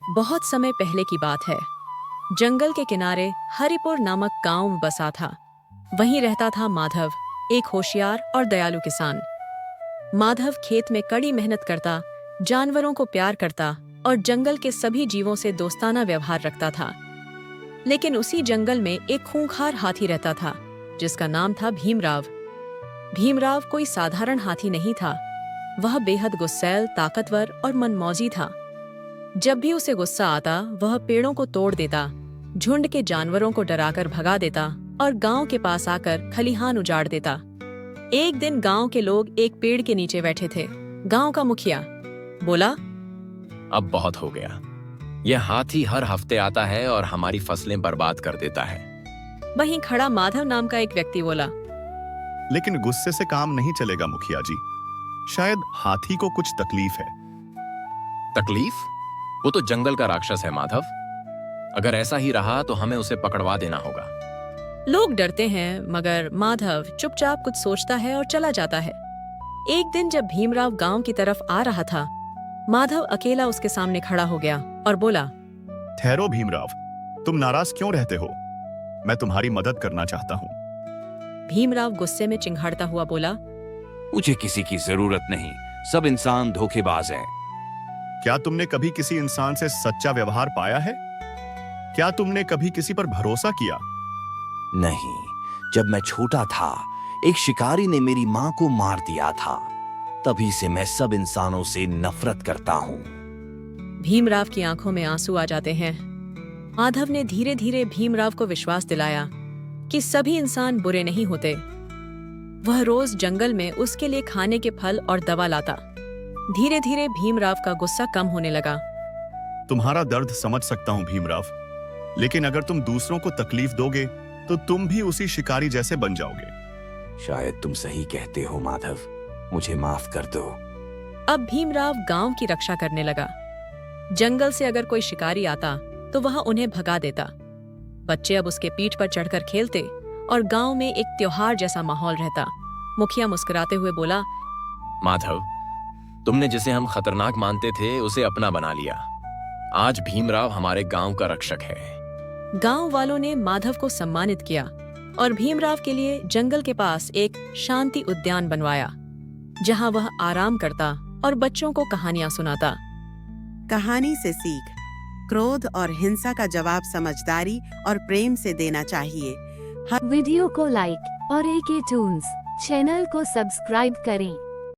बहुत समय पहले की बात है। जंगल के किनारे हरिपुर नामक गांव में बसा था। वहीं रहता था माधव, एक होशियार और दयालु किसान। माधव खेत में कड़ी मेहनत करता, जानवरों को प्यार करता और जंगल के सभी जीवों से दोस्ताना व्यवहार रखता था। लेकिन उसी जंगल में एक खूंखार हाथी रहता था, जिसका नाम था भीमराव। भीमराव कोई साधारण हाथी नहीं था। वह बेहद गुस्सैल, ताकतवर और मनमौजी था। जब भी उसे गुस्सा आता, वह पेड़ों को तोड़ देता, झुंड के जानवरों को डराकर भगा देता और गांव के पास आकर खलिहान उजाड़ देता। एक दिन गांव के लोग एक पेड़ के नीचे बैठे थे। गांव का मुखिया बोला, अब बहुत हो गया। यह हाथी हर हफ्ते आता है और हमारी फसलें बर्बाद कर देता है। वहीं खड़ा माधव नाम का एक व्यक्ति बोला, लेकिन गुस्से से काम नहीं चलेगा मुखिया जी। शायद हाथी को कुछ तकलीफ है। तकलीफ? वो तो जंगल का राक्षस है माधव। अगर ऐसा ही रहा तो हमें उसे पकड़वा देना होगा। लोग डरते हैं, मगर माधव चुपचाप कुछ सोचता है और चला जाता है। एक दिन जब भीमराव गांव की तरफ आ रहा था, माधव अकेला उसके सामने खड़ा हो गया और बोला, ठहरो भीमराव, तुम नाराज क्यों रहते हो? मैं तुम्हारी मदद करना चाहता हूँ। भीमराव गुस्से में चिंघाड़ता हुआ बोला, मुझे किसी की जरूरत नहीं। सब इंसान धोखेबाज हैं। क्या तुमने कभी किसी इंसान से सच्चा व्यवहार पाया है? क्या तुमने कभी किसी पर भरोसा किया? नहीं, जब मैं छोटा था, एक शिकारी ने मेरी माँ को मार दिया था। तभी से मैं सब इंसानों से नफरत करता हूँ। भीमराव की आंखों में आंसू आ जाते हैं। माधव ने धीरे धीरे भीमराव को विश्वास दिलाया कि सभी इंसान बुरे नहीं होते। वह रोज जंगल में उसके लिए खाने के फल और दवा लाता। धीरे धीरे भीमराव का गुस्सा कम होने लगा। तुम्हारा दर्द समझ सकता हूँ भीमराव, लेकिन अगर तुम दूसरों को तकलीफ दोगे तो तुम भी उसी शिकारी जैसे बन जाओगे। शायद तुम सही कहते हो माधव, मुझे माफ कर दो। अब भीमराव गांव की रक्षा करने लगा। जंगल से अगर कोई शिकारी आता तो वह उन्हें भगा देता। बच्चे अब उसके पीठ पर चढ़कर खेलते और गांव में एक त्योहार जैसा माहौल रहता। मुखिया मुस्कुराते हुए बोला, माधव, तुमने जिसे हम खतरनाक मानते थे उसे अपना बना लिया। आज भीमराव हमारे गांव का रक्षक है। गांव वालों ने माधव को सम्मानित किया और भीमराव के लिए जंगल के पास एक शांति उद्यान बनवाया, जहां वह आराम करता और बच्चों को कहानियां सुनाता। कहानी से सीख, क्रोध और हिंसा का जवाब समझदारी और प्रेम से देना चाहिए। वीडियो को लाइक और AK टून्स चैनल को सब्सक्राइब करें।